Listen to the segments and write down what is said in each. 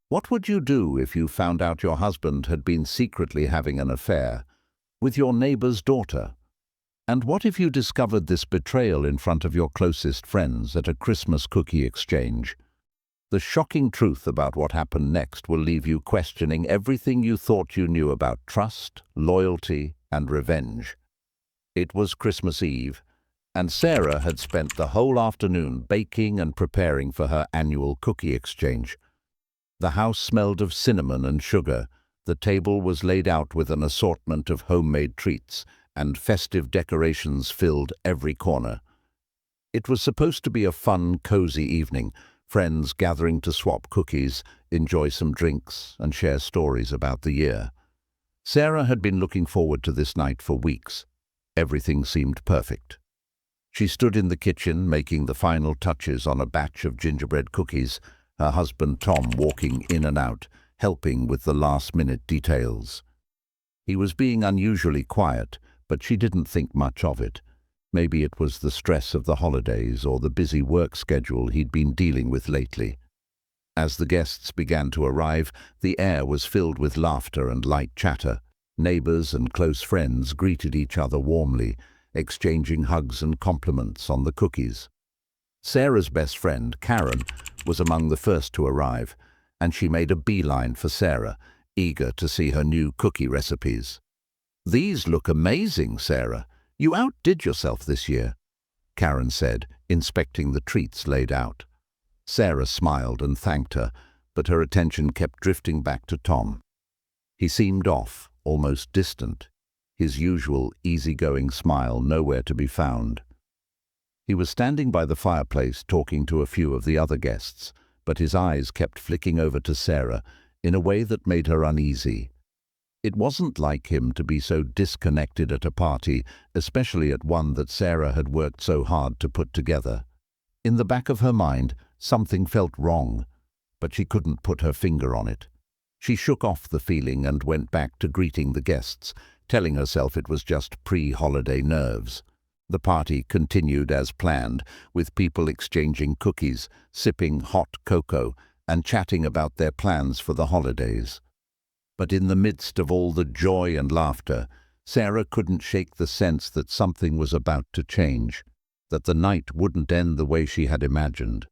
What would you do if you found out your husband had been secretly having an affair with your neighbor's daughter? And what if you discovered this betrayal in front of your closest friends at a Christmas cookie exchange? The shocking truth about what happened next will leave you questioning everything you thought you knew about trust, loyalty, and revenge. It was Christmas Eve, and Sarah had spent the whole afternoon baking and preparing for her annual cookie exchange. The house smelled of cinnamon and sugar. The table was laid out with an assortment of homemade treats, and festive decorations filled every corner. It was supposed to be a fun, cozy evening, friends gathering to swap cookies, enjoy some drinks, and share stories about the year. Sarah had been looking forward to this night for weeks. Everything seemed perfect. She stood in the kitchen making the final touches on a batch of gingerbread cookies, her husband Tom walking in and out, helping with the last-minute details. He was being unusually quiet, but she didn't think much of it. Maybe it was the stress of the holidays or the busy work schedule he'd been dealing with lately. As the guests began to arrive, the air was filled with laughter and light chatter. Neighbors and close friends greeted each other warmly, exchanging hugs and compliments on the cookies. Sarah's best friend, Karen, was among the first to arrive, and she made a beeline for Sarah, eager to see her new cookie recipes. "These look amazing, Sarah. You outdid yourself this year," Karen said, inspecting the treats laid out. Sarah smiled and thanked her, but her attention kept drifting back to Tom. He seemed off, almost distant, his usual easygoing smile nowhere to be found. He was standing by the fireplace talking to a few of the other guests, but his eyes kept flicking over to Sarah in a way that made her uneasy. It wasn't like him to be so disconnected at a party, especially at one that Sarah had worked so hard to put together. In the back of her mind, something felt wrong, but she couldn't put her finger on it. She shook off the feeling and went back to greeting the guests, telling herself it was just pre-holiday nerves. The party continued as planned, with people exchanging cookies, sipping hot cocoa, and chatting about their plans for the holidays. But in the midst of all the joy and laughter, Sarah couldn't shake the sense that something was about to change, that the night wouldn't end the way she had imagined.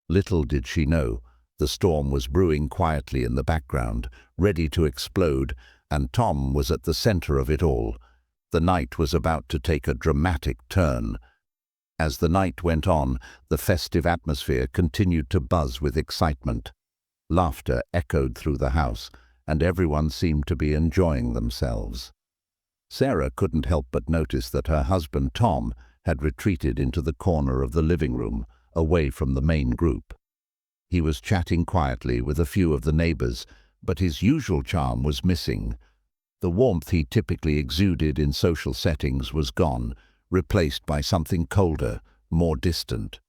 Little did she know, the storm was brewing quietly in the background, ready to explode, and Tom was at the center of it all. The night was about to take a dramatic turn. As the night went on, the festive atmosphere continued to buzz with excitement. Laughter echoed through the house, and everyone seemed to be enjoying themselves. Sarah couldn't help but notice that her husband Tom had retreated into the corner of the living room, away from the main group. He was chatting quietly with a few of the neighbors, but his usual charm was missing. The warmth he typically exuded in social settings was gone, replaced by something colder, more distant.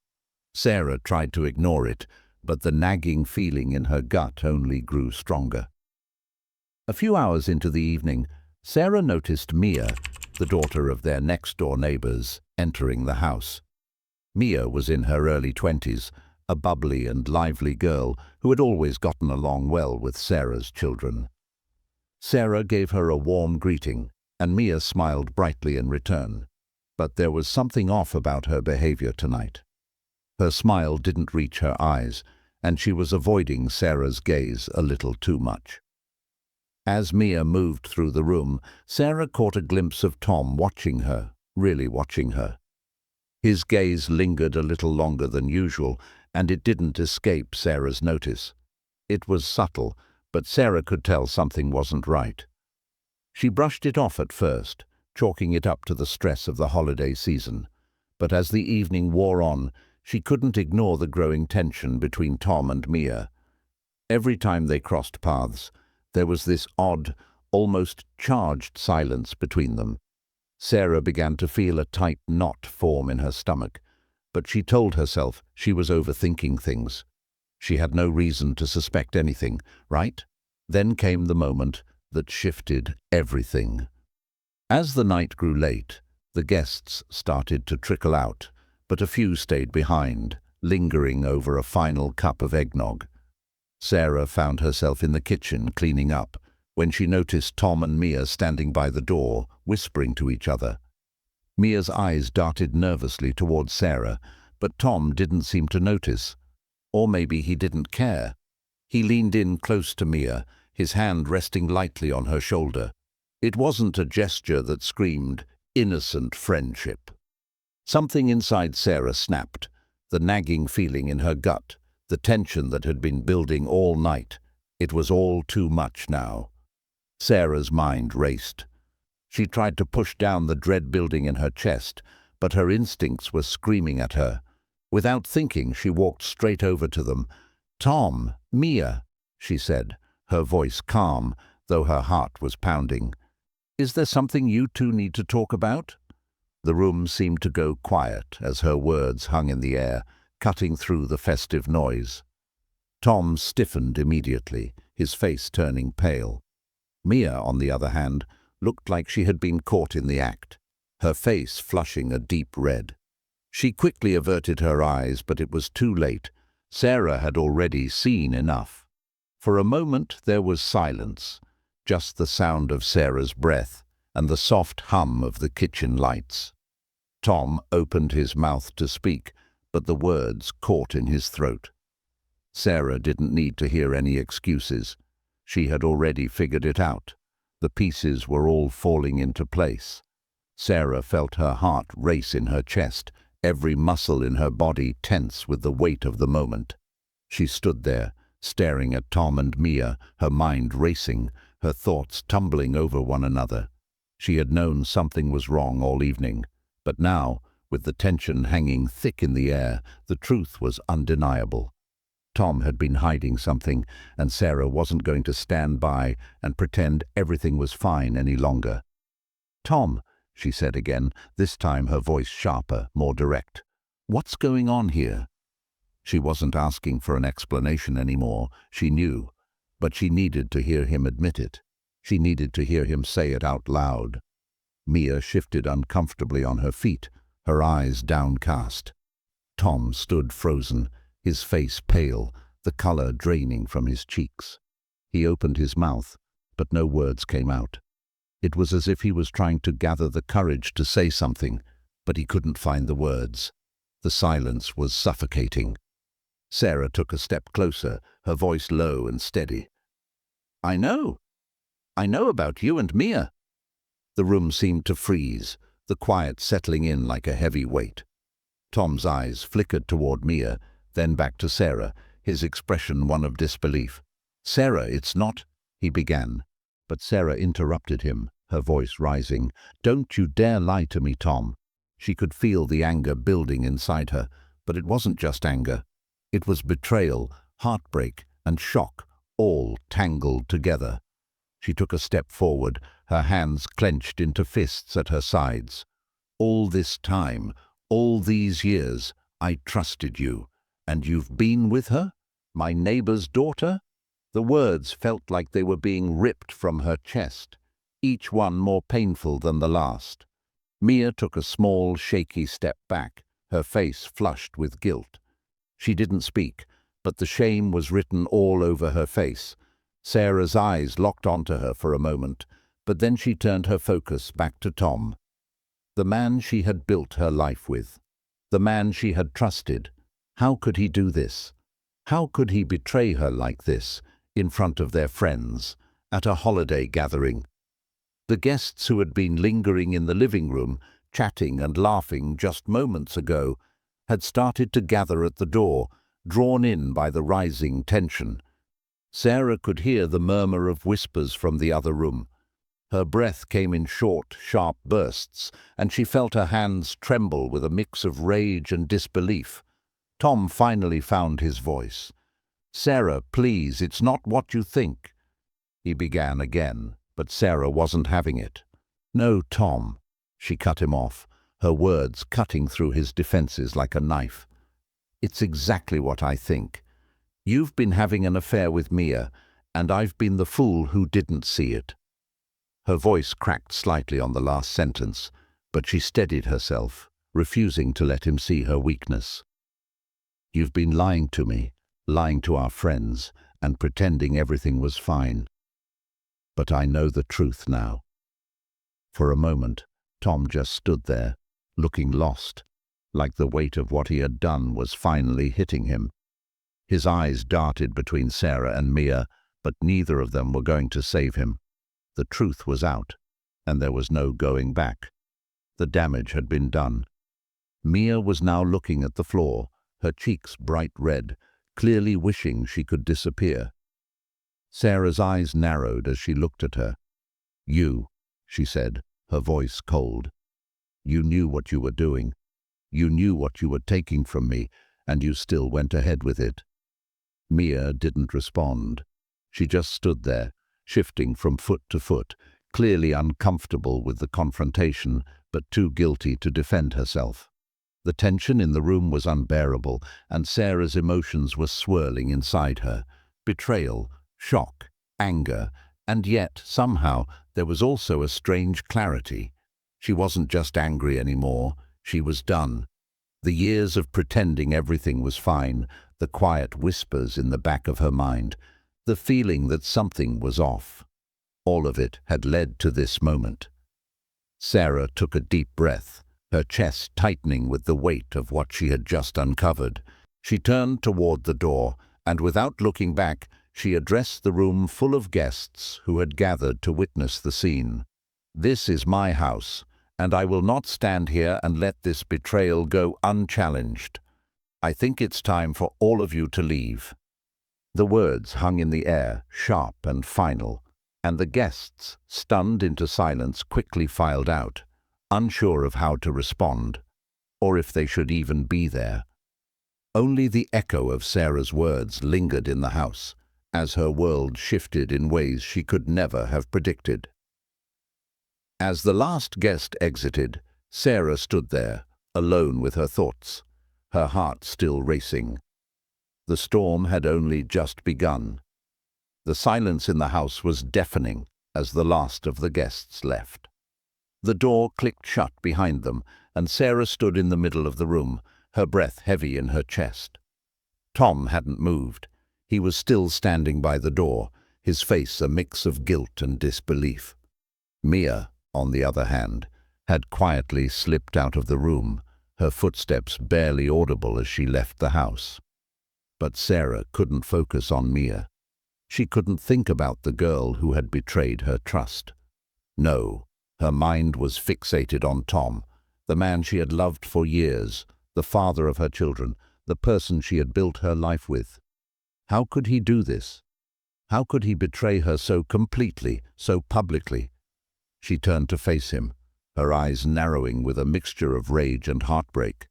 Sarah tried to ignore it, but the nagging feeling in her gut only grew stronger. A few hours into the evening, Sarah noticed Mia, the daughter of their next-door neighbors, entering the house. Mia was in her early 20s, a bubbly and lively girl who had always gotten along well with Sarah's children. Sarah gave her a warm greeting, and Mia smiled brightly in return. But there was something off about her behavior tonight. Her smile didn't reach her eyes, and she was avoiding Sarah's gaze a little too much. As Mia moved through the room, Sarah caught a glimpse of Tom watching her, really watching her. His gaze lingered a little longer than usual, and it didn't escape Sarah's notice. It was subtle, but Sarah could tell something wasn't right. She brushed it off at first, chalking it up to the stress of the holiday season. But as the evening wore on, she couldn't ignore the growing tension between Tom and Mia. Every time they crossed paths, there was this odd, almost charged silence between them. Sarah began to feel a tight knot form in her stomach, but she told herself she was overthinking things. She had no reason to suspect anything, right? Then came the moment that shifted everything. As the night grew late, the guests started to trickle out, but a few stayed behind, lingering over a final cup of eggnog. Sarah found herself in the kitchen cleaning up when she noticed Tom and Mia standing by the door, whispering to each other. Mia's eyes darted nervously towards Sarah, but Tom didn't seem to notice. Or maybe he didn't care. He leaned in close to Mia, his hand resting lightly on her shoulder. It wasn't a gesture that screamed innocent friendship. Something inside Sarah snapped, the nagging feeling in her gut, the tension that had been building all night. It was all too much now. Sarah's mind raced. She tried to push down the dread building in her chest, but her instincts were screaming at her. Without thinking, she walked straight over to them. "Tom, Mia," she said, her voice calm, though her heart was pounding. "Is there something you two need to talk about?" The room seemed to go quiet as her words hung in the air, cutting through the festive noise. Tom stiffened immediately, his face turning pale. Mia, on the other hand, looked like she had been caught in the act, her face flushing a deep red. She quickly averted her eyes, but it was too late. Sarah had already seen enough. For a moment there was silence, just the sound of Sarah's breath and the soft hum of the kitchen lights. Tom opened his mouth to speak, but the words caught in his throat. Sarah didn't need to hear any excuses. She had already figured it out. The pieces were all falling into place. Sarah felt her heart race in her chest, every muscle in her body tense with the weight of the moment. She stood there, staring at Tom and Mia, her mind racing, her thoughts tumbling over one another. She had known something was wrong all evening, but now, with the tension hanging thick in the air, the truth was undeniable. Tom had been hiding something, and Sarah wasn't going to stand by and pretend everything was fine any longer. "Tom," she said again, this time her voice sharper, more direct. "What's going on here?" She wasn't asking for an explanation anymore. She knew, but she needed to hear him admit it. She needed to hear him say it out loud. Mia shifted uncomfortably on her feet, her eyes downcast. Tom stood frozen, his face pale, the color draining from his cheeks. He opened his mouth, but no words came out. It was as if he was trying to gather the courage to say something, but he couldn't find the words. The silence was suffocating. Sarah took a step closer, her voice low and steady. I know about you and Mia." The room seemed to freeze, the quiet settling in like a heavy weight. Tom's eyes flickered toward Mia, then back to Sarah, his expression one of disbelief. "Sarah, it's not—" he began. But Sarah interrupted him, her voice rising. "Don't you dare lie to me, Tom." She could feel the anger building inside her, but it wasn't just anger. It was betrayal, heartbreak, and shock, all tangled together. She took a step forward, her hands clenched into fists at her sides. "All this time, all these years, I trusted you. And you've been with her? My neighbor's daughter?" The words felt like they were being ripped from her chest, each one more painful than the last. Mia took a small, shaky step back, her face flushed with guilt. She didn't speak, but the shame was written all over her face. Sarah's eyes locked onto her for a moment, but then she turned her focus back to Tom. The man she had built her life with. The man she had trusted. How could he do this? How could he betray her like this, in front of their friends, at a holiday gathering? The guests who had been lingering in the living room, chatting and laughing just moments ago, had started to gather at the door, drawn in by the rising tension. Sarah could hear the murmur of whispers from the other room. Her breath came in short, sharp bursts, and she felt her hands tremble with a mix of rage and disbelief. Tom finally found his voice. "Sarah, please, it's not what you think," he began again, but Sarah wasn't having it. "No, Tom," she cut him off, her words cutting through his defenses like a knife. "It's exactly what I think. You've been having an affair with Mia, and I've been the fool who didn't see it." Her voice cracked slightly on the last sentence, but she steadied herself, refusing to let him see her weakness. "You've been lying to me, lying to our friends, and pretending everything was fine. But I know the truth now. For a moment, Tom just stood there, looking lost, like the weight of what he had done was finally hitting him. His eyes darted between Sarah and Mia, but neither of them were going to save him. The truth was out, and there was no going back. The damage had been done. Mia was now looking at the floor, her cheeks bright red, clearly wishing she could disappear. Sarah's eyes narrowed as she looked at her. "You," she said, her voice cold. "You knew what you were doing. You knew what you were taking from me, and you still went ahead with it." Mia didn't respond. She just stood there, shifting from foot to foot, clearly uncomfortable with the confrontation, but too guilty to defend herself. The tension in the room was unbearable, and Sarah's emotions were swirling inside her. Betrayal, shock, anger, and yet, somehow, there was also a strange clarity. She wasn't just angry anymore, she was done. The years of pretending everything was fine, the quiet whispers in the back of her mind, the feeling that something was off. All of it had led to this moment. Sarah took a deep breath, her chest tightening with the weight of what she had just uncovered. She turned toward the door, and without looking back, she addressed the room full of guests who had gathered to witness the scene. "This is my house, and I will not stand here and let this betrayal go unchallenged. I think it's time for all of you to leave." The words hung in the air, sharp and final, and the guests, stunned into silence, quickly filed out, unsure of how to respond, or if they should even be there. Only the echo of Sarah's words lingered in the house, as her world shifted in ways she could never have predicted. As the last guest exited, Sarah stood there, alone with her thoughts, her heart still racing. The storm had only just begun. The silence in the house was deafening as the last of the guests left. The door clicked shut behind them, and Sarah stood in the middle of the room, her breath heavy in her chest. Tom hadn't moved. He was still standing by the door, his face a mix of guilt and disbelief. Mia, on the other hand, had quietly slipped out of the room, her footsteps barely audible as she left the house. But Sarah couldn't focus on Mia. She couldn't think about the girl who had betrayed her trust. No, her mind was fixated on Tom, the man she had loved for years, the father of her children, the person she had built her life with. How could he do this? How could he betray her so completely, so publicly? She turned to face him, her eyes narrowing with a mixture of rage and heartbreak.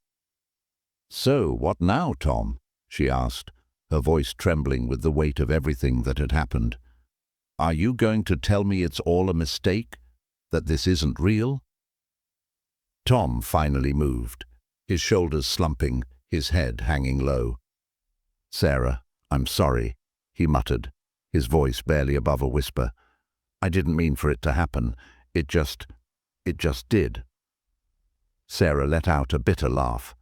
"So, what now, Tom?" she asked, her voice trembling with the weight of everything that had happened. "Are you going to tell me it's all a mistake? That this isn't real?" Tom finally moved, his shoulders slumping, his head hanging low. "Sarah, I'm sorry," he muttered, his voice barely above a whisper. "I didn't mean for it to happen. It just did." Sarah let out a bitter laugh.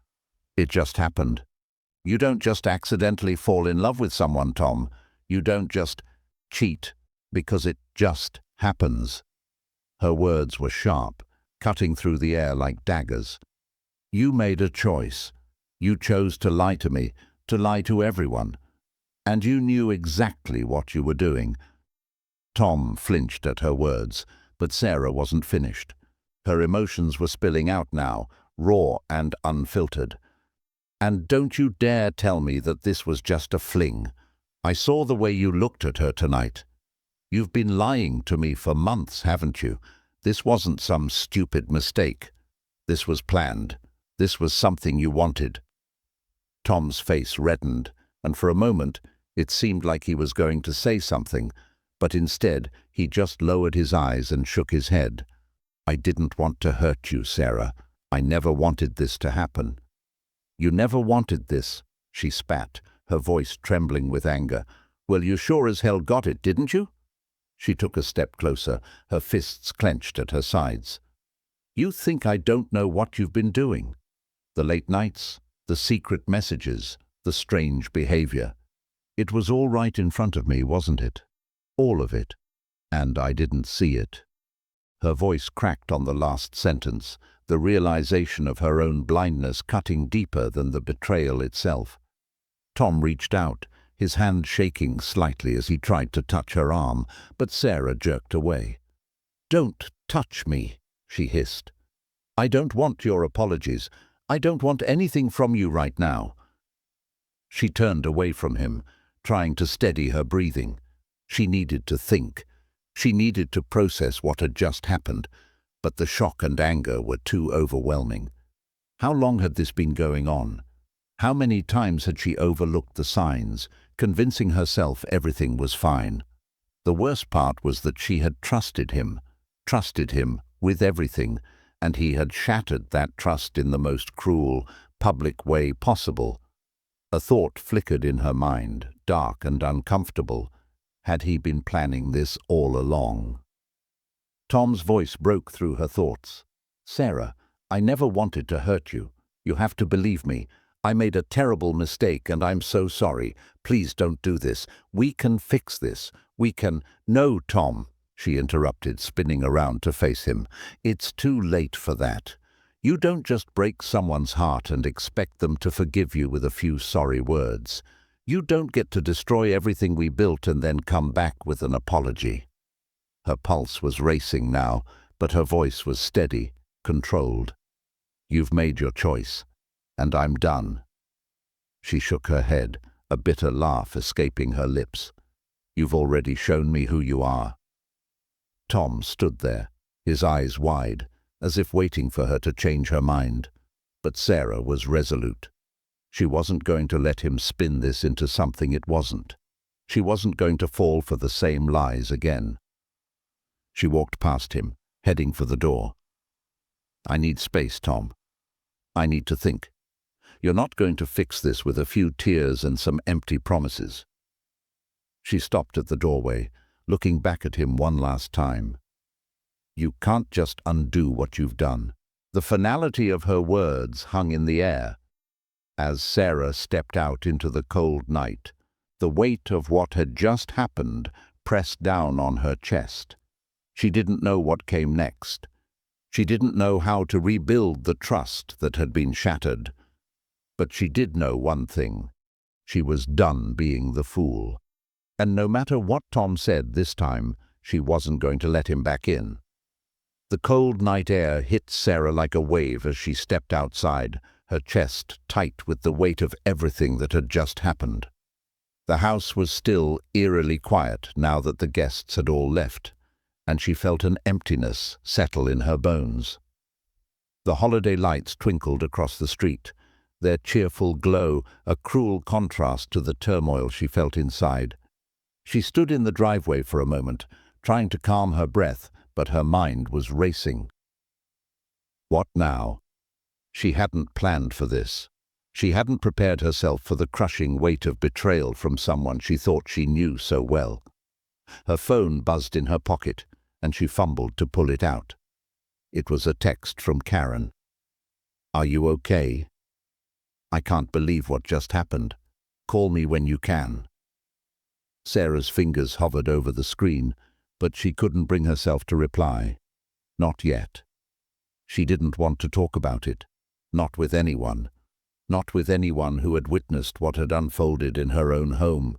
"It just happened. You don't just accidentally fall in love with someone, Tom. You don't just cheat because it just happens." Her words were sharp, cutting through the air like daggers. "You made a choice. You chose to lie to me, to lie to everyone. And you knew exactly what you were doing." Tom flinched at her words, but Sarah wasn't finished. Her emotions were spilling out now, raw and unfiltered. "And don't you dare tell me that this was just a fling. I saw the way you looked at her tonight. You've been lying to me for months, haven't you? This wasn't some stupid mistake. This was planned. This was something you wanted." Tom's face reddened, and for a moment it seemed like he was going to say something, but instead he just lowered his eyes and shook his head. "I didn't want to hurt you, Sarah. I never wanted this to happen." "You never wanted this," she spat, her voice trembling with anger. "Well, you sure as hell got it, didn't you?" She took a step closer, her fists clenched at her sides. "You think I don't know what you've been doing? The late nights, the secret messages, the strange behavior. It was all right in front of me, wasn't it? All of it. And I didn't see it. Her voice cracked on the last sentence, the realization of her own blindness cutting deeper than the betrayal itself. Tom reached out, his hand shaking slightly as he tried to touch her arm, but Sarah jerked away. "Don't touch me," she hissed. "I don't want your apologies. I don't want anything from you right now." She turned away from him, trying to steady her breathing. She needed to think. She needed to process what had just happened, but the shock and anger were too overwhelming. How long had this been going on? How many times had she overlooked the signs, convincing herself everything was fine? The worst part was that she had trusted him with everything, and he had shattered that trust in the most cruel, public way possible. A thought flickered in her mind, dark and uncomfortable. Had he been planning this all along? Tom's voice broke through her thoughts. "Sarah, I never wanted to hurt you. You have to believe me. I made a terrible mistake and I'm so sorry. Please don't do this. We can fix this. We can—" "No, Tom," she interrupted, spinning around to face him. "It's too late for that. You don't just break someone's heart and expect them to forgive you with a few sorry words. You don't get to destroy everything we built and then come back with an apology." Her pulse was racing now, but her voice was steady, controlled. "You've made your choice, and I'm done." She shook her head, a bitter laugh escaping her lips. "You've already shown me who you are." Tom stood there, his eyes wide, as if waiting for her to change her mind. But Sarah was resolute. She wasn't going to let him spin this into something it wasn't. She wasn't going to fall for the same lies again. She walked past him, heading for the door. "I need space, Tom. I need to think. You're not going to fix this with a few tears and some empty promises." She stopped at the doorway, looking back at him one last time. "You can't just undo what you've done." The finality of her words hung in the air. As Sarah stepped out into the cold night, the weight of what had just happened pressed down on her chest. She didn't know what came next. She didn't know how to rebuild the trust that had been shattered. But she did know one thing. She was done being the fool. And no matter what Tom said this time, she wasn't going to let him back in. The cold night air hit Sarah like a wave as she stepped outside, her chest tight with the weight of everything that had just happened. The house was still eerily quiet now that the guests had all left, and she felt an emptiness settle in her bones. The holiday lights twinkled across the street, their cheerful glow a cruel contrast to the turmoil she felt inside. She stood in the driveway for a moment, trying to calm her breath, but her mind was racing. What now? She hadn't planned for this. She hadn't prepared herself for the crushing weight of betrayal from someone she thought she knew so well. Her phone buzzed in her pocket, and she fumbled to pull it out. It was a text from Karen. "Are you okay? I can't believe what just happened. Call me when you can." Sarah's fingers hovered over the screen, but she couldn't bring herself to reply. Not yet. She didn't want to talk about it. Not with anyone. Not with anyone who had witnessed what had unfolded in her own home.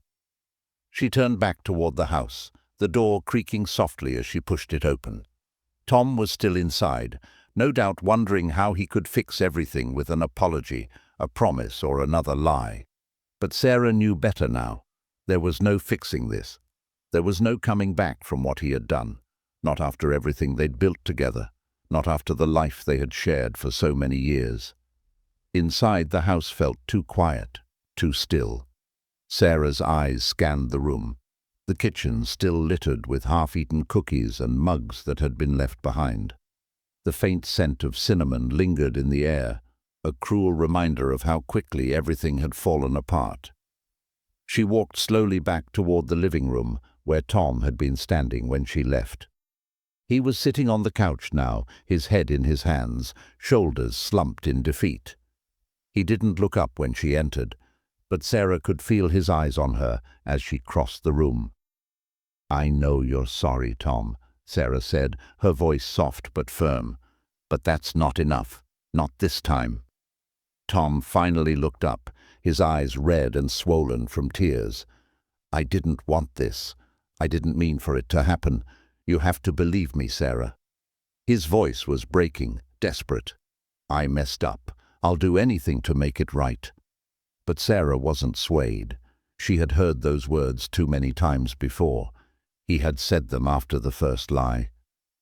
She turned back toward the house, the door creaking softly as she pushed it open. Tom was still inside, no doubt wondering how he could fix everything with an apology, a promise, or another lie. But Sarah knew better now. There was no fixing this. There was no coming back from what he had done, not after everything they'd built together, not after the life they had shared for so many years. Inside, the house felt too quiet, too still. Sarah's eyes scanned the room, the kitchen still littered with half-eaten cookies and mugs that had been left behind. The faint scent of cinnamon lingered in the air, a cruel reminder of how quickly everything had fallen apart. She walked slowly back toward the living room, where Tom had been standing when she left. He was sitting on the couch now, his head in his hands, shoulders slumped in defeat. He didn't look up when she entered, but Sarah could feel his eyes on her as she crossed the room. "I know you're sorry, Tom," Sarah said, her voice soft but firm. "But that's not enough. Not this time." Tom finally looked up, his eyes red and swollen from tears. "I didn't want this. I didn't mean for it to happen. You have to believe me, Sarah." His voice was breaking, desperate. "I messed up. I'll do anything to make it right." But Sarah wasn't swayed. She had heard those words too many times before. He had said them after the first lie.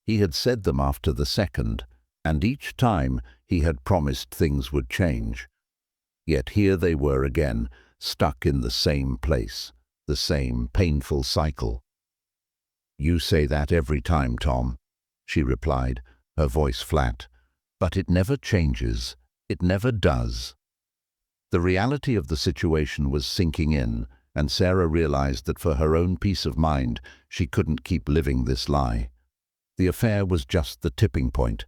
He had said them after the second, and each time he had promised things would change. Yet here they were again, stuck in the same place, the same painful cycle. "You say that every time, Tom," she replied, her voice flat. "But it never changes. It never does." The reality of the situation was sinking in, and Sarah realized that for her own peace of mind, she couldn't keep living this lie. The affair was just the tipping point.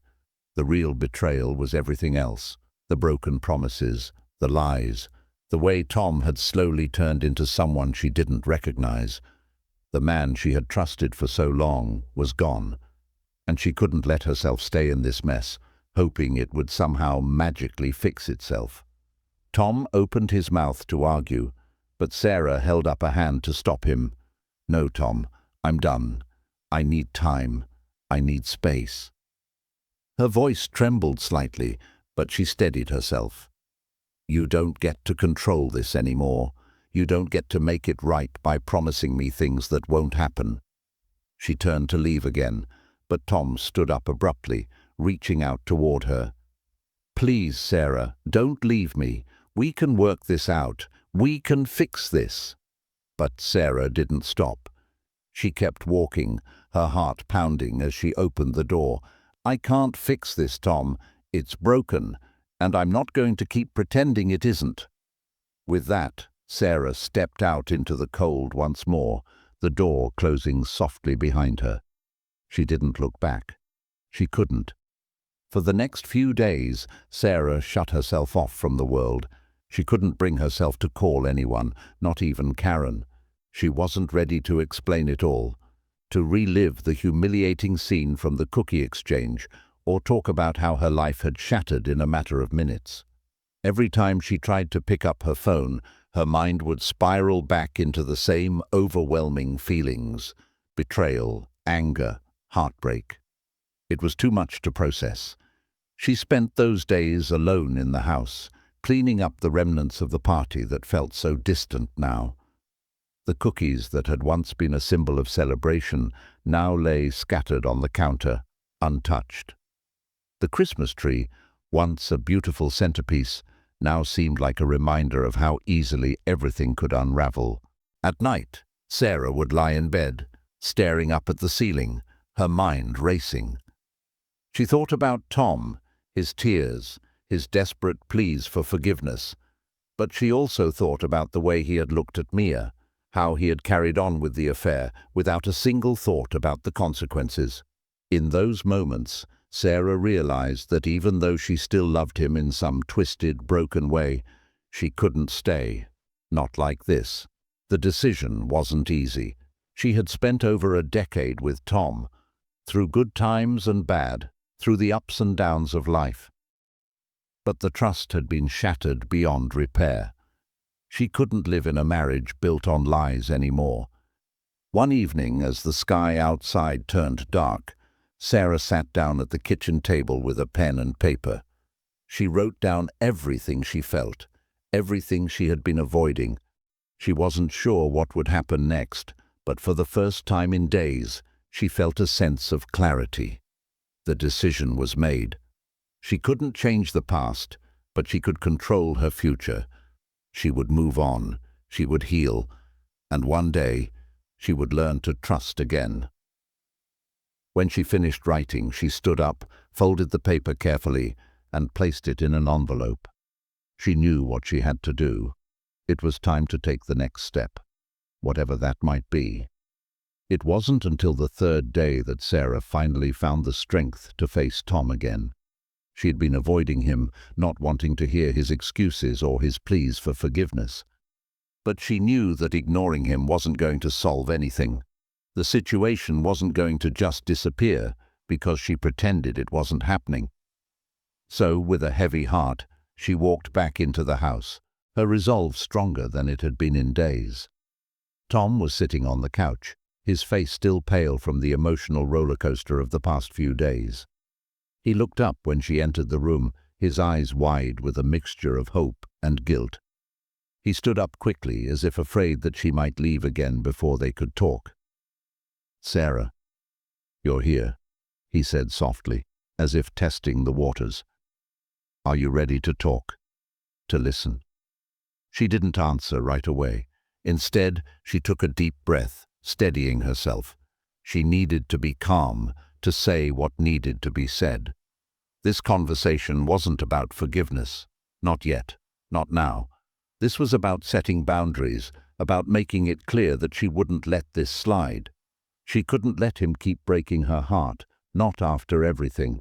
The real betrayal was everything else: the broken promises, the lies, the way Tom had slowly turned into someone she didn't recognize. The man she had trusted for so long was gone, and she couldn't let herself stay in this mess, hoping it would somehow magically fix itself. Tom opened his mouth to argue, but Sarah held up a hand to stop him. "No, Tom, I'm done. I need time. I need space." Her voice trembled slightly, but she steadied herself. "You don't get to control this anymore. You don't get to make it right by promising me things that won't happen." She turned to leave again, but Tom stood up abruptly, reaching out toward her. "Please, Sarah, don't leave me. We can work this out. We can fix this." But Sarah didn't stop. She kept walking, her heart pounding as she opened the door. "I can't fix this, Tom. It's broken, and I'm not going to keep pretending it isn't." With that, Sarah stepped out into the cold once more, the door closing softly behind her. She didn't look back. She couldn't. For the next few days, Sarah shut herself off from the world. She couldn't bring herself to call anyone, not even Karen. She wasn't ready to explain it all, to relive the humiliating scene from the cookie exchange, or talk about how her life had shattered in a matter of minutes. Every time she tried to pick up her phone, her mind would spiral back into the same overwhelming feelings: betrayal, anger, heartbreak. It was too much to process. She spent those days alone in the house, cleaning up the remnants of the party that felt so distant now. The cookies that had once been a symbol of celebration now lay scattered on the counter, untouched. The Christmas tree, once a beautiful centerpiece, now seemed like a reminder of how easily everything could unravel. At night, Sarah would lie in bed, staring up at the ceiling, her mind racing. She thought about Tom, his tears, his desperate pleas for forgiveness. But she also thought about the way he had looked at Mia, how he had carried on with the affair without a single thought about the consequences. In those moments, Sarah realized that even though she still loved him in some twisted, broken way, she couldn't stay. Not like this. The decision wasn't easy. She had spent over a decade with Tom, through good times and bad, through the ups and downs of life. But the trust had been shattered beyond repair. She couldn't live in a marriage built on lies anymore. One evening, as the sky outside turned dark, Sarah sat down at the kitchen table with a pen and paper. She wrote down everything she felt, everything she had been avoiding. She wasn't sure what would happen next, but for the first time in days, she felt a sense of clarity. The decision was made. She couldn't change the past, but she could control her future. She would move on, she would heal, and one day she would learn to trust again. When she finished writing, she stood up, folded the paper carefully, and placed it in an envelope. She knew what she had to do. It was time to take the next step, whatever that might be. It wasn't until the third day that Sarah finally found the strength to face Tom again. She had been avoiding him, not wanting to hear his excuses or his pleas for forgiveness. But she knew that ignoring him wasn't going to solve anything. The situation wasn't going to just disappear because she pretended it wasn't happening. So, with a heavy heart, she walked back into the house, her resolve stronger than it had been in days. Tom was sitting on the couch, his face still pale from the emotional roller coaster of the past few days. He looked up when she entered the room, his eyes wide with a mixture of hope and guilt. He stood up quickly, as if afraid that she might leave again before they could talk. "Sarah, you're here," he said softly, as if testing the waters. "Are you ready to talk? To listen?" She didn't answer right away. Instead, she took a deep breath, steadying herself. She needed to be calm, to say what needed to be said. This conversation wasn't about forgiveness. Not yet. Not now. This was about setting boundaries, about making it clear that she wouldn't let this slide. She couldn't let him keep breaking her heart, not after everything.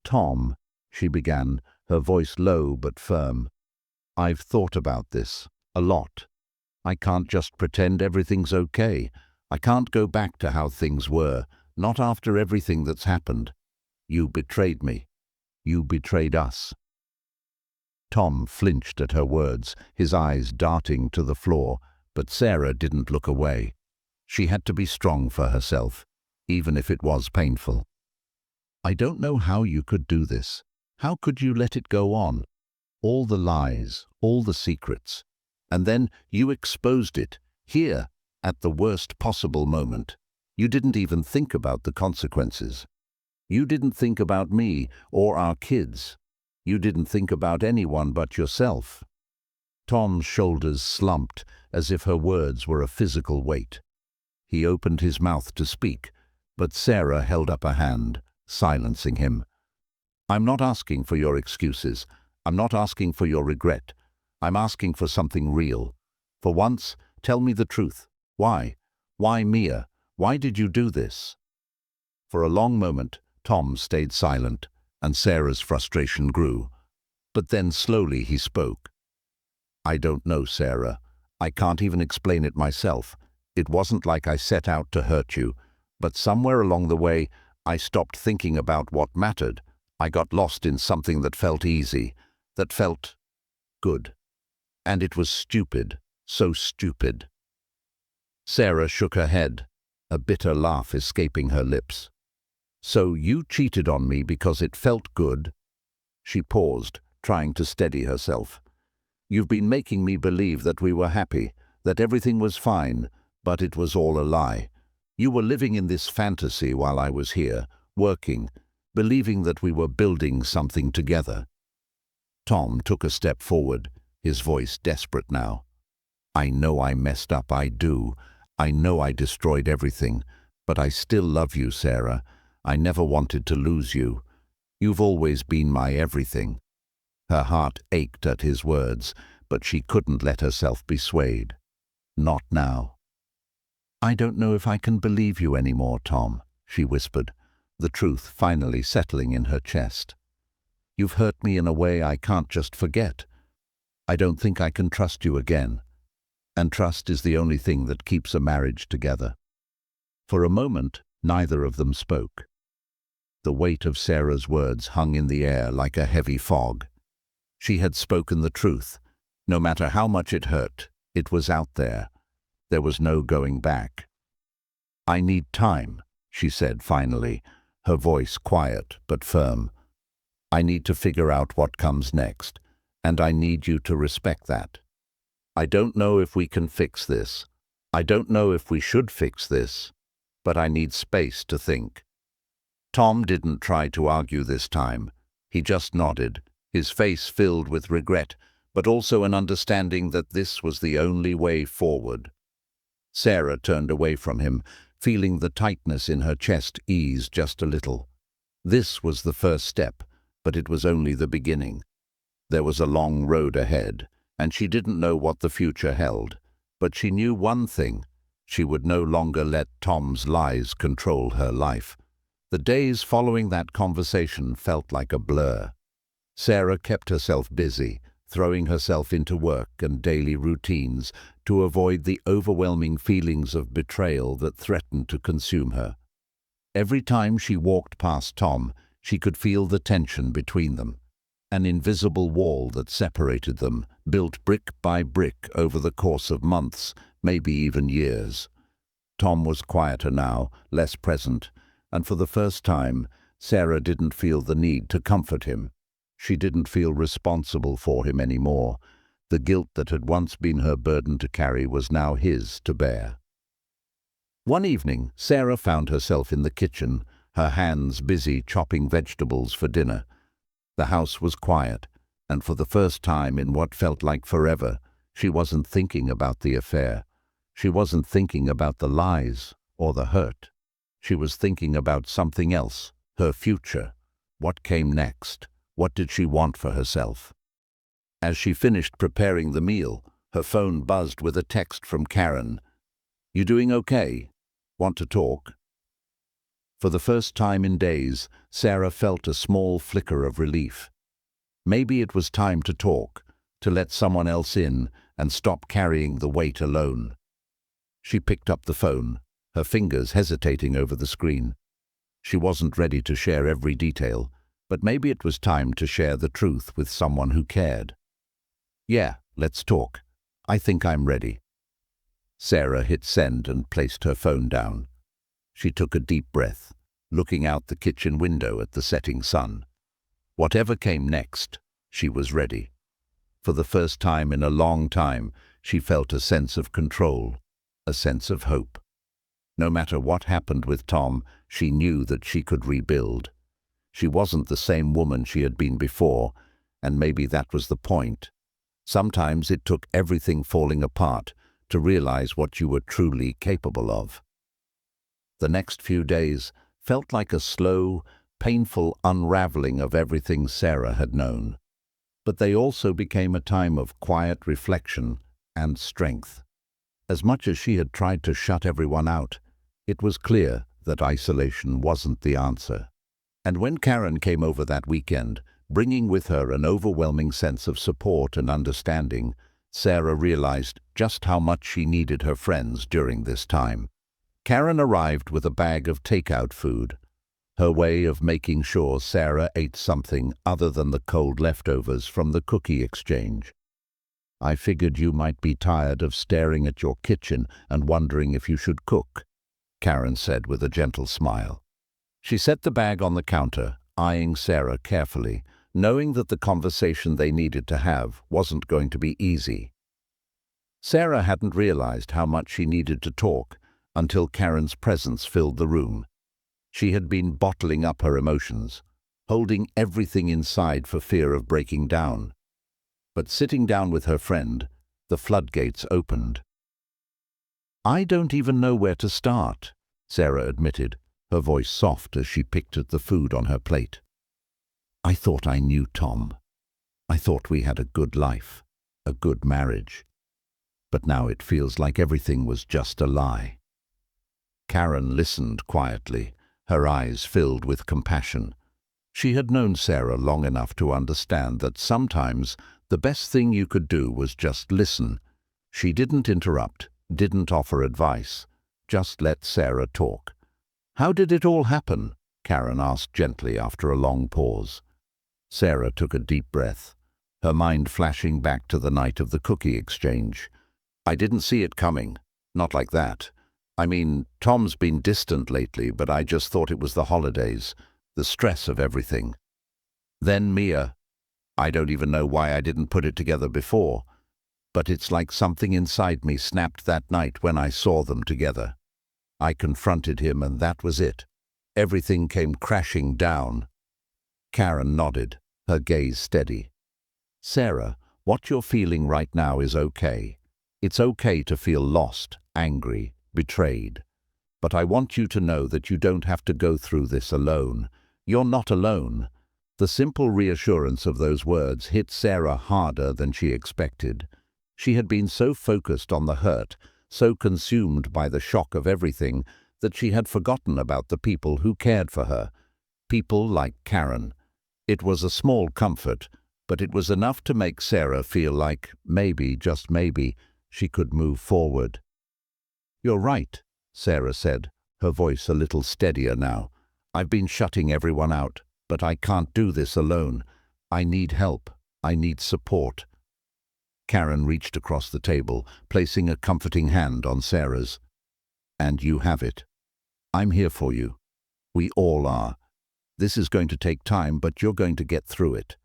"Tom," she began, her voice low but firm, "I've thought about this, a lot. I can't just pretend everything's okay. I can't go back to how things were, not after everything that's happened. You betrayed me. You betrayed us." Tom flinched at her words, his eyes darting to the floor, but Sarah didn't look away. She had to be strong for herself, even if it was painful. "I don't know how you could do this. How could you let it go on? All the lies, all the secrets. And then you exposed it, here, at the worst possible moment. You didn't even think about the consequences. You didn't think about me or our kids. You didn't think about anyone but yourself." Tom's shoulders slumped, as if her words were a physical weight. He opened his mouth to speak, but Sarah held up a hand, silencing him. "I'm not asking for your excuses. I'm not asking for your regret. I'm asking for something real. For once, tell me the truth. Why? Why, Mia? Why did you do this?" For a long moment, Tom stayed silent, and Sarah's frustration grew. But then slowly he spoke. "I don't know, Sarah. I can't even explain it myself. It wasn't like I set out to hurt you, but somewhere along the way, I stopped thinking about what mattered. I got lost in something that felt easy, that felt good. And it was stupid, so stupid." Sarah shook her head, a bitter laugh escaping her lips. "So you cheated on me because it felt good?" She paused, trying to steady herself. "You've been making me believe that we were happy, that everything was fine, but it was all a lie. You were living in this fantasy while I was here, working, believing that we were building something together." Tom took a step forward, his voice desperate now. "I know I messed up, I do. I know I destroyed everything, but I still love you, Sarah. I never wanted to lose you. You've always been my everything." Her heart ached at his words, but she couldn't let herself be swayed. Not now. "I don't know if I can believe you anymore, Tom," she whispered, the truth finally settling in her chest. "You've hurt me in a way I can't just forget. I don't think I can trust you again. And trust is the only thing that keeps a marriage together." For a moment, neither of them spoke. The weight of Sarah's words hung in the air like a heavy fog. She had spoken the truth. No matter how much it hurt, it was out there. There was no going back. "I need time," she said finally, her voice quiet but firm. "I need to figure out what comes next, and I need you to respect that. I don't know if we can fix this. I don't know if we should fix this, but I need space to think." Tom didn't try to argue this time. He just nodded, his face filled with regret, but also an understanding that this was the only way forward. Sarah turned away from him, feeling the tightness in her chest ease just a little. This was the first step, but it was only the beginning. There was a long road ahead, and she didn't know what the future held. But she knew one thing: she would no longer let Tom's lies control her life. The days following that conversation felt like a blur. Sarah kept herself busy, throwing herself into work and daily routines to avoid the overwhelming feelings of betrayal that threatened to consume her. Every time she walked past Tom, she could feel the tension between them, an invisible wall that separated them, built brick by brick over the course of months, maybe even years. Tom was quieter now, less present, and for the first time, Sarah didn't feel the need to comfort him. She didn't feel responsible for him anymore. The guilt that had once been her burden to carry was now his to bear. One evening, Sarah found herself in the kitchen, her hands busy chopping vegetables for dinner. The house was quiet, and for the first time in what felt like forever, she wasn't thinking about the affair. She wasn't thinking about the lies or the hurt. She was thinking about something else, her future. What came next? What did she want for herself? As she finished preparing the meal, her phone buzzed with a text from Karen. "You doing okay? Want to talk?" For the first time in days, Sarah felt a small flicker of relief. Maybe it was time to talk, to let someone else in and stop carrying the weight alone. She picked up the phone, her fingers hesitating over the screen. She wasn't ready to share every detail, but maybe it was time to share the truth with someone who cared. "Yeah, let's talk. I think I'm ready." Sarah hit send and placed her phone down. She took a deep breath, looking out the kitchen window at the setting sun. Whatever came next, she was ready. For the first time in a long time, she felt a sense of control, a sense of hope. No matter what happened with Tom, she knew that she could rebuild. She wasn't the same woman she had been before, and maybe that was the point. Sometimes it took everything falling apart to realize what you were truly capable of. The next few days felt like a slow, painful unraveling of everything Sarah had known. But they also became a time of quiet reflection and strength. As much as she had tried to shut everyone out, it was clear that isolation wasn't the answer. And when Karen came over that weekend, bringing with her an overwhelming sense of support and understanding, Sarah realized just how much she needed her friends during this time. Karen arrived with a bag of takeout food, her way of making sure Sarah ate something other than the cold leftovers from the cookie exchange. "I figured you might be tired of staring at your kitchen and wondering if you should cook," Karen said with a gentle smile. She set the bag on the counter, eyeing Sarah carefully, knowing that the conversation they needed to have wasn't going to be easy. Sarah hadn't realized how much she needed to talk until Karen's presence filled the room. She had been bottling up her emotions, holding everything inside for fear of breaking down. But sitting down with her friend, the floodgates opened. "I don't even know where to start," Sarah admitted, her voice soft as she picked at the food on her plate. "I thought I knew Tom. I thought we had a good life, a good marriage. But now it feels like everything was just a lie." Karen listened quietly, her eyes filled with compassion. She had known Sarah long enough to understand that sometimes the best thing you could do was just listen. She didn't interrupt, didn't offer advice, just let Sarah talk. "How did it all happen?" Karen asked gently after a long pause. Sarah took a deep breath, her mind flashing back to the night of the cookie exchange. "I didn't see it coming. Not like that. I mean, Tom's been distant lately, but I just thought it was the holidays, the stress of everything. Then Mia. I don't even know why I didn't put it together before, but it's like something inside me snapped that night when I saw them together. I confronted him and that was it. Everything came crashing down." Karen nodded, her gaze steady. "Sarah, what you're feeling right now is okay. It's okay to feel lost, angry, betrayed. But I want you to know that you don't have to go through this alone. You're not alone." The simple reassurance of those words hit Sarah harder than she expected. She had been so focused on the hurt, so consumed by the shock of everything, that she had forgotten about the people who cared for her. People like Karen. It was a small comfort, but it was enough to make Sarah feel like maybe, just maybe, she could move forward. "You're right," Sarah said, her voice a little steadier now. "I've been shutting everyone out, but I can't do this alone. I need help. I need support." Karen reached across the table, placing a comforting hand on Sarah's. "And you have it. I'm here for you. We all are. This is going to take time, but you're going to get through it.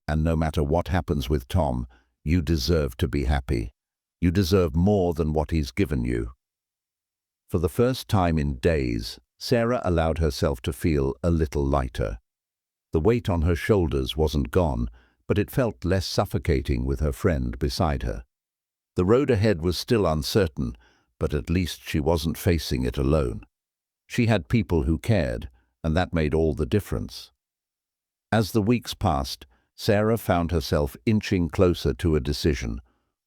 And no matter what happens with Tom, you deserve to be happy. You deserve more than what he's given you." For the first time in days, Sarah allowed herself to feel a little lighter. The weight on her shoulders wasn't gone, but it felt less suffocating with her friend beside her. The road ahead was still uncertain, but at least she wasn't facing it alone. She had people who cared, and that made all the difference. As the weeks passed, Sarah found herself inching closer to a decision,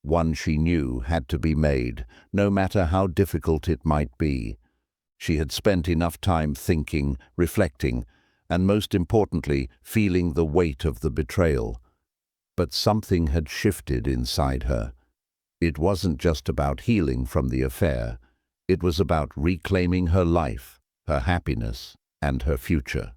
one she knew had to be made, no matter how difficult it might be. She had spent enough time thinking, reflecting, and most importantly, feeling the weight of the betrayal. But something had shifted inside her. It wasn't just about healing from the affair. It was about reclaiming her life, her happiness, and her future.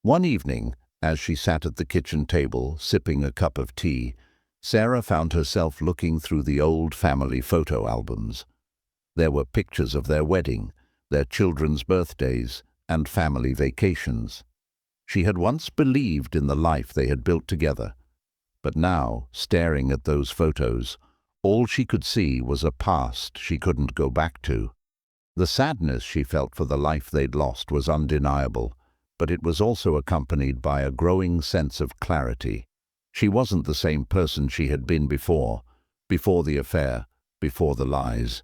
One evening, as she sat at the kitchen table, sipping a cup of tea, Sarah found herself looking through the old family photo albums. There were pictures of their wedding, their children's birthdays, and family vacations. She had once believed in the life they had built together, but now, staring at those photos, all she could see was a past she couldn't go back to. The sadness she felt for the life they'd lost was undeniable, but it was also accompanied by a growing sense of clarity. She wasn't the same person she had been before the affair, before the lies.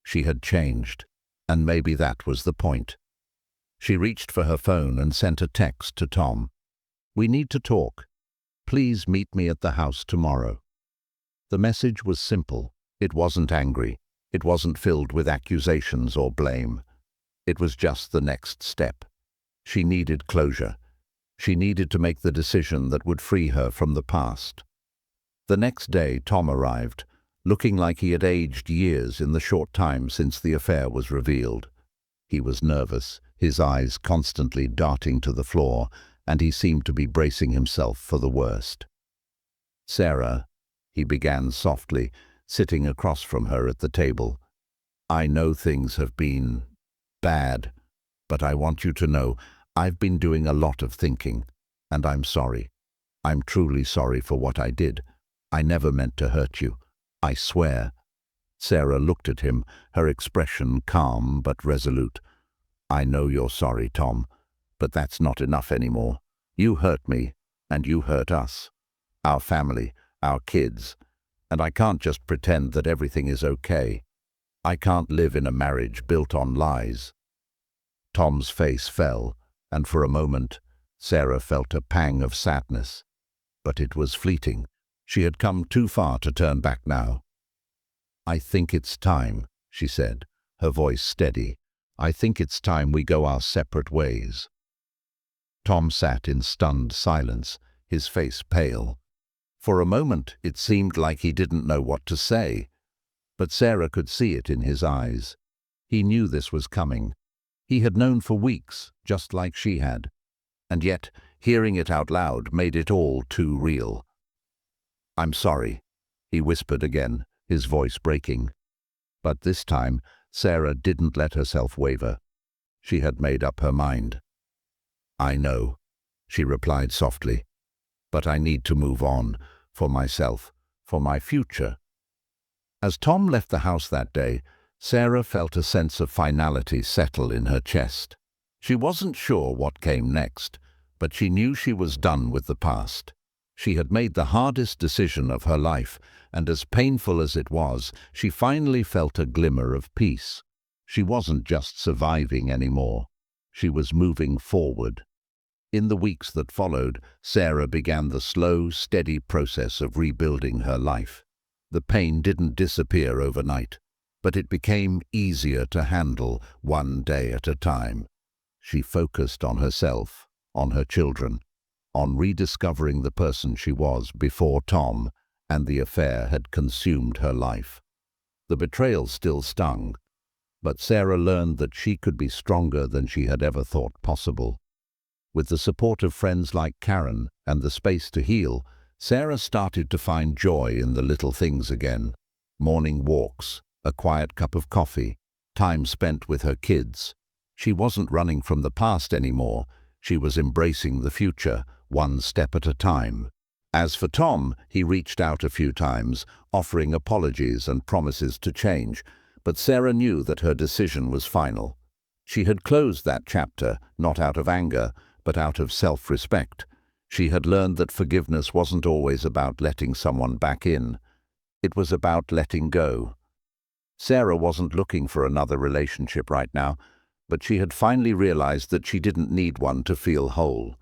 She had changed, and maybe that was the point. She reached for her phone and sent a text to Tom. "We need to talk. Please meet me at the house tomorrow." The message was simple. It wasn't angry. It wasn't filled with accusations or blame. It was just the next step. She needed closure. She needed to make the decision that would free her from the past. The next day, Tom arrived, looking like he had aged years in the short time since the affair was revealed. He was nervous, his eyes constantly darting to the floor, and he seemed to be bracing himself for the worst. "Sarah," he began softly, sitting across from her at the table, "I know things have been bad, but I want you to know I've been doing a lot of thinking, and I'm sorry. I'm truly sorry for what I did. I never meant to hurt you. I swear." Sarah looked at him, her expression calm but resolute. "I know you're sorry, Tom, but that's not enough anymore. You hurt me, and you hurt us, our family, our kids, and I can't just pretend that everything is okay. I can't live in a marriage built on lies." Tom's face fell, and for a moment, Sarah felt a pang of sadness. But it was fleeting. She had come too far to turn back now. "I think it's time," she said, her voice steady. "I think it's time we go our separate ways." Tom sat in stunned silence, his face pale. For a moment, it seemed like he didn't know what to say, but Sarah could see it in his eyes. He knew this was coming. He had known for weeks, just like she had. And yet, hearing it out loud made it all too real. "I'm sorry," he whispered again, his voice breaking. But this time, Sarah didn't let herself waver. She had made up her mind. "I know," she replied softly, "but I need to move on, for myself, for my future." As Tom left the house that day, Sarah felt a sense of finality settle in her chest. She wasn't sure what came next, but she knew she was done with the past. She had made the hardest decision of her life, and as painful as it was, she finally felt a glimmer of peace. She wasn't just surviving anymore. She was moving forward. In the weeks that followed, Sarah began the slow, steady process of rebuilding her life. The pain didn't disappear overnight, but it became easier to handle one day at a time. She focused on herself, on her children, on rediscovering the person she was before Tom and the affair had consumed her life. The betrayal still stung, but Sarah learned that she could be stronger than she had ever thought possible. With the support of friends like Karen and the space to heal, Sarah started to find joy in the little things again. Morning walks, a quiet cup of coffee, time spent with her kids. She wasn't running from the past anymore. She was embracing the future, one step at a time. As for Tom, he reached out a few times, offering apologies and promises to change, but Sarah knew that her decision was final. She had closed that chapter, not out of anger, but out of self-respect. She had learned that forgiveness wasn't always about letting someone back in. It was about letting go. Sarah wasn't looking for another relationship right now, but she had finally realized that she didn't need one to feel whole.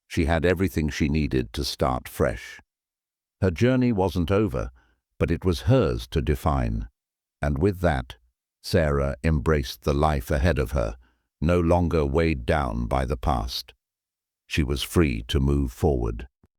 She had everything she needed to start fresh. Her journey wasn't over, but it was hers to define. And with that, Sarah embraced the life ahead of her, no longer weighed down by the past. She was free to move forward.